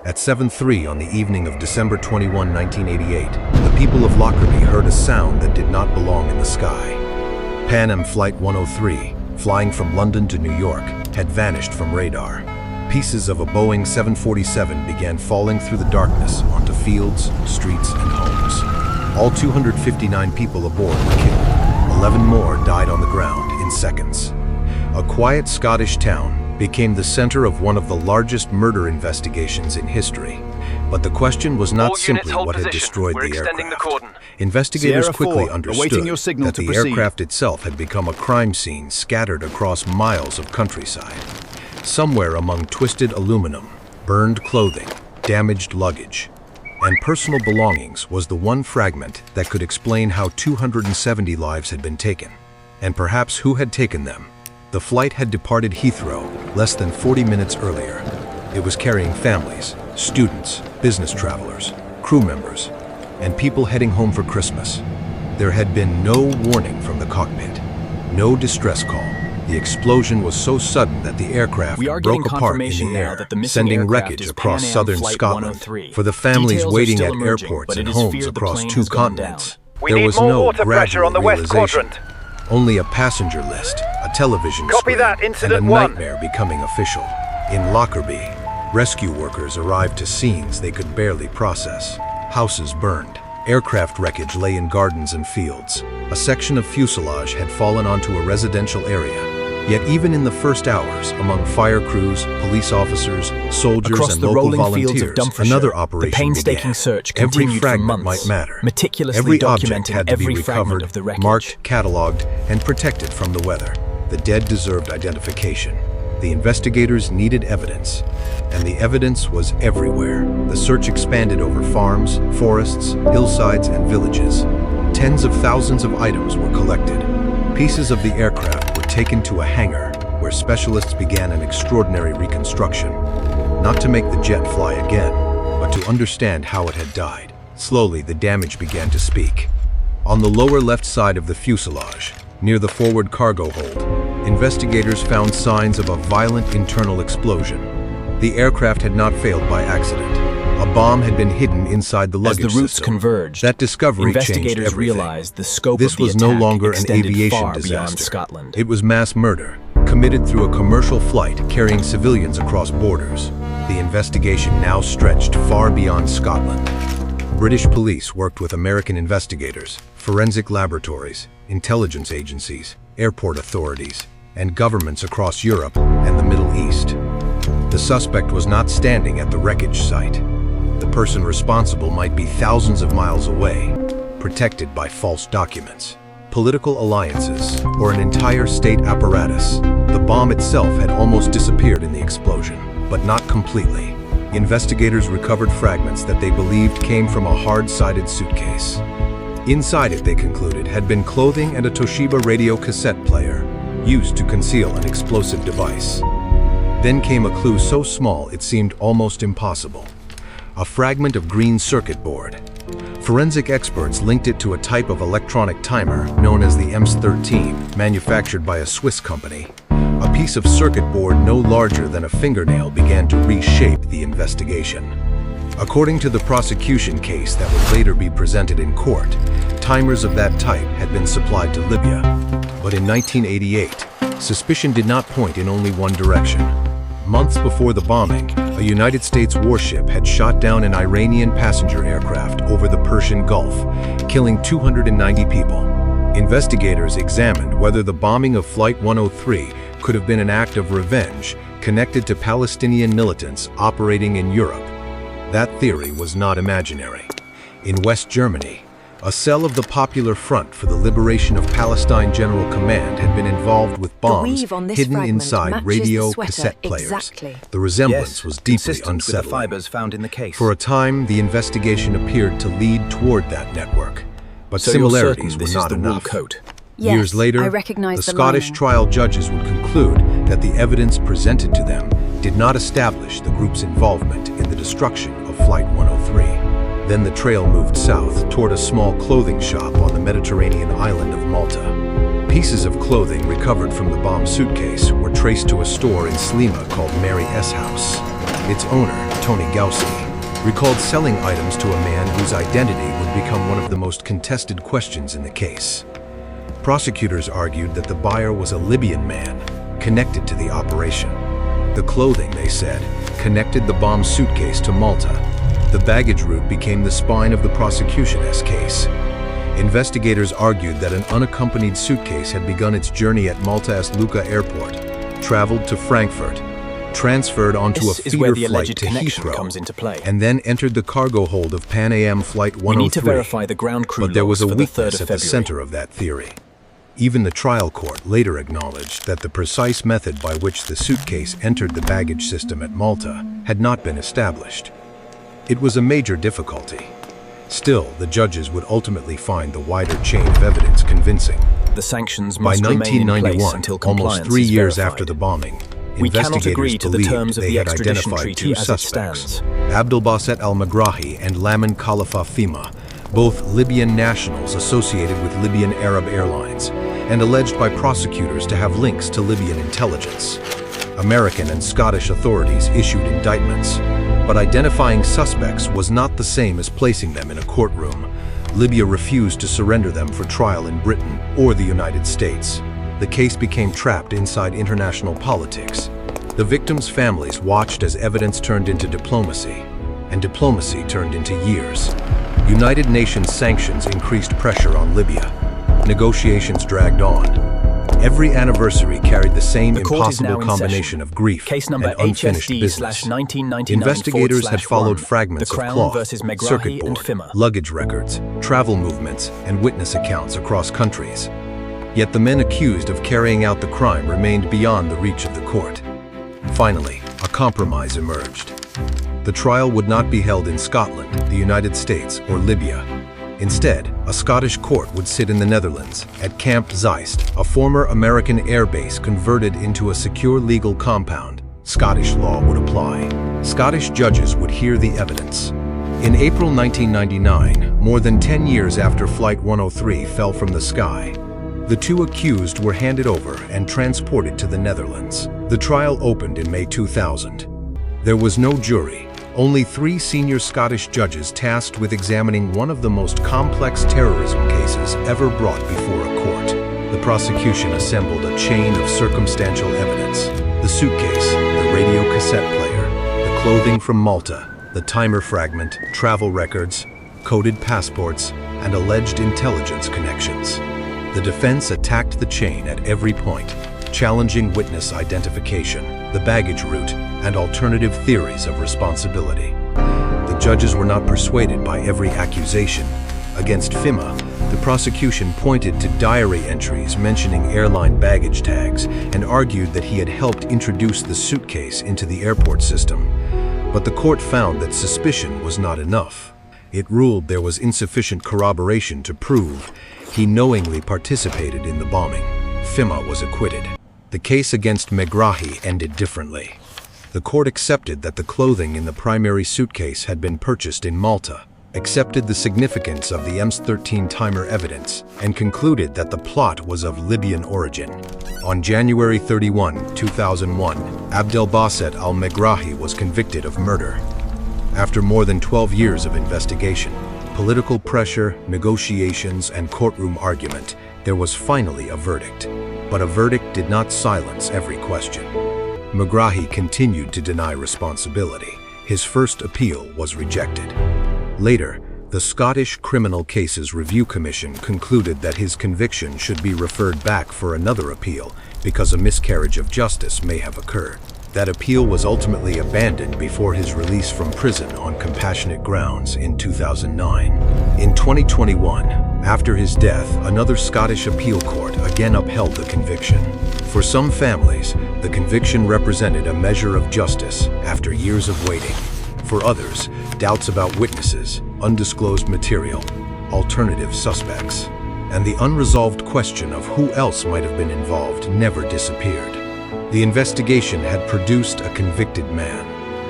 At 7:03 on the evening of December 21, 1988, the people of Lockerbie heard a sound that did not belong in the sky. Pan Am Flight 103, flying from London to New York, had vanished from radar. Pieces of a Boeing 747 began falling through the darkness onto fields, streets, and homes. All 259 people aboard were killed. 11 more died on the ground in seconds. A quiet Scottish town became the center of one of the largest murder investigations in history. But the question was not simply what had destroyed the aircraft. Investigators quickly understood that the aircraft itself had become a crime scene scattered across miles of countryside. Somewhere among twisted aluminum, burned clothing, damaged luggage, and personal belongings was the one fragment that could explain how 270 lives had been taken, and perhaps who had taken them. The flight had departed Heathrow less than 40 minutes earlier. It was carrying families, students, business travelers, crew members, and people heading home for Christmas. There had been no warning from the cockpit, no distress call. The explosion was so sudden that the aircraft broke apart in the air, sending wreckage across southern Scotland for the families waiting at airports and homes across 2 continents. There was no gradual realization, only a passenger list, a television screen, and a nightmare becoming official. In Lockerbie, rescue workers arrived to scenes they could barely process. Houses burned. Aircraft wreckage lay in gardens and fields. A section of fuselage had fallen onto a residential area. Yet even in the first hours, among fire crews, police officers, soldiers, and local volunteers, another operation began. Every fragment might matter. Every object had to be recovered, marked, cataloged, and protected from the weather. The dead deserved identification. The investigators needed evidence, and the evidence was everywhere. The search expanded over farms, forests, hillsides, and villages. Tens of thousands of items were collected. Pieces of the aircraft were taken to a hangar where specialists began an extraordinary reconstruction, not to make the jet fly again, but to understand how it had died. Slowly, the damage began to speak. On the lower left side of the fuselage, near the forward cargo hold, investigators found signs of a violent internal explosion. The aircraft had not failed by accident. A bomb had been hidden inside the luggage system. As the routes converged, that discovery changed everything. Realized the scope this of the was no attack longer an aviation disaster. Scotland. It was mass murder, committed through a commercial flight carrying civilians across borders. The investigation now stretched far beyond Scotland. British police worked with American investigators, forensic laboratories, intelligence agencies, airport authorities, and governments across Europe and the Middle East. The suspect was not standing at the wreckage site. The person responsible might be thousands of miles away, protected by false documents, political alliances, or an entire state apparatus. The bomb itself had almost disappeared in the explosion, but not completely. Investigators recovered fragments that they believed came from a hard-sided suitcase. Inside it, they concluded, had been clothing and a Toshiba radio cassette player, used to conceal an explosive device. Then came a clue so small it seemed almost impossible. A fragment of green circuit board. Forensic experts linked it to a type of electronic timer known as the EMS-13, manufactured by a Swiss company. A piece of circuit board no larger than a fingernail began to reshape the investigation. According to the prosecution case that would later be presented in court, timers of that type had been supplied to Libya. But in 1988, suspicion did not point in only one direction. Months before the bombing, a United States warship had shot down an Iranian passenger aircraft over the Persian Gulf, killing 290 people. Investigators examined whether the bombing of Flight 103 could have been an act of revenge connected to Palestinian militants operating in Europe. That theory was not imaginary. In West Germany, a cell of the Popular Front for the Liberation of Palestine General Command had been involved with bombs hidden inside radio cassette players. Exactly. The resemblance was deeply unsettling. Fibers found in the case. For a time, the investigation appeared to lead toward that network, but similarities were not enough. Coat. Yes, Years later, I recognize the Scottish lining. trial judges would conclude that the evidence presented to them did not establish the group's involvement in the destruction of Flight 103. Then the trail moved south toward a small clothing shop on the Mediterranean island of Malta. Pieces of clothing recovered from the bomb suitcase were traced to a store in Slima called Mary S. House. Its owner, Tony Gaussi, recalled selling items to a man whose identity would become one of the most contested questions in the case. Prosecutors argued that the buyer was a Libyan man connected to the operation. The clothing, they said, connected the bomb suitcase to Malta. The baggage route became the spine of the prosecution's case. Investigators argued that an unaccompanied suitcase had begun its journey at Malta's Lucca airport, traveled to Frankfurt, transferred onto a feeder flight to Heathrow, and then entered the cargo hold of Pan Am Flight 103. We need to verify the ground crew but there was a logs for the weakness 3rd of at the February. center of that theory. Even the trial court later acknowledged that the precise method by which the suitcase entered the baggage system at Malta had not been established. It was a major difficulty. Still, the judges would ultimately find the wider chain of evidence convincing. The sanctions By must remain in place 1991, until compliance almost 3 is years verified. after the bombing, We cannot agree investigators to the believed terms of they the had extradition identified treaty two as it suspects, stands. Abdelbasset al-Megrahi and Lamin Khalifa Fima, both Libyan nationals associated with Libyan Arab Airlines, and alleged by prosecutors to have links to Libyan intelligence. American and Scottish authorities issued indictments, but identifying suspects was not the same as placing them in a courtroom. Libya refused to surrender them for trial in Britain or the United States. The case became trapped inside international politics. The victims' families watched as evidence turned into diplomacy, and diplomacy turned into years. United Nations sanctions increased pressure on Libya. Negotiations dragged on. Every anniversary carried the same The court is now impossible in combination session. of grief Case number and unfinished business. HSD/1999/1/1. Investigators had followed fragments The of Crown cloth, versus Megrahi circuit and board, Fima. luggage records, travel movements, and witness accounts across countries. Yet the men accused of carrying out the crime remained beyond the reach of the court. Finally, a compromise emerged. The trial would not be held in Scotland, the United States, or Libya. Instead, a Scottish court would sit in the Netherlands, at Camp Zeist, a former American airbase converted into a secure legal compound. Scottish law would apply. Scottish judges would hear the evidence. In April 1999, more than 10 years after Flight 103 fell from the sky, the two accused were handed over and transported to the Netherlands. The trial opened in May 2000. There was no jury. Only 3 senior Scottish judges tasked with examining one of the most complex terrorism cases ever brought before a court. The prosecution assembled a chain of circumstantial evidence: the suitcase, the radio cassette player, the clothing from Malta, the timer fragment, travel records, coded passports, and alleged intelligence connections. The defense attacked the chain at every point, challenging witness identification, the baggage route, and alternative theories of responsibility. The judges were not persuaded by every accusation. Against Fima, the prosecution pointed to diary entries mentioning airline baggage tags and argued that he had helped introduce the suitcase into the airport system. But the court found that suspicion was not enough. It ruled there was insufficient corroboration to prove he knowingly participated in the bombing. Fima was acquitted. The case against Megrahi ended differently. The court accepted that the clothing in the primary suitcase had been purchased in Malta, accepted the significance of the MS-13 timer evidence, and concluded that the plot was of Libyan origin. On January 31, 2001, Abdelbasset al-Megrahi was convicted of murder. After more than 12 years of investigation, political pressure, negotiations, and courtroom argument, there was finally a verdict. But a verdict did not silence every question. Megrahi continued to deny responsibility. His first appeal was rejected. Later, the Scottish Criminal Cases Review Commission concluded that his conviction should be referred back for another appeal because a miscarriage of justice may have occurred. That appeal was ultimately abandoned before his release from prison on compassionate grounds in 2009. In 2021, after his death, another Scottish appeal court again upheld the conviction. For some families, the conviction represented a measure of justice after years of waiting. For others, doubts about witnesses, undisclosed material, alternative suspects, and the unresolved question of who else might have been involved never disappeared. The investigation had produced a convicted man.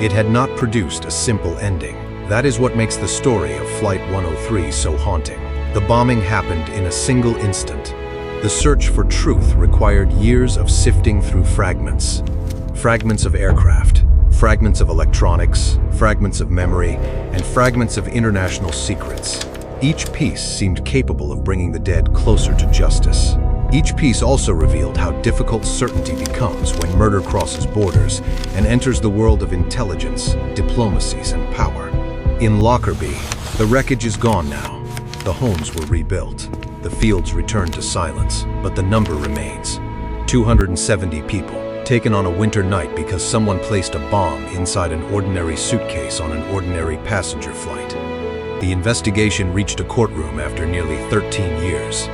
It had not produced a simple ending. That is what makes the story of Flight 103 so haunting. The bombing happened in a single instant. The search for truth required years of sifting through fragments. Fragments of aircraft, Fragments of electronics, fragments of memory, and fragments of international secrets. Each piece seemed capable of bringing the dead closer to justice. Each piece also revealed how difficult certainty becomes when murder crosses borders and enters the world of intelligence, diplomacies, and power. In Lockerbie, the wreckage is gone now. The homes were rebuilt. The fields returned to silence, but the number remains. 270 people, taken on a winter night because someone placed a bomb inside an ordinary suitcase on an ordinary passenger flight. The investigation reached a courtroom after nearly 13 years.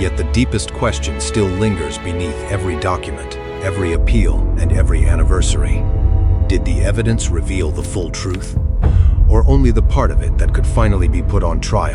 Yet the deepest question still lingers beneath every document, every appeal, and every anniversary. Did the evidence reveal the full truth? Or only the part of it that could finally be put on trial?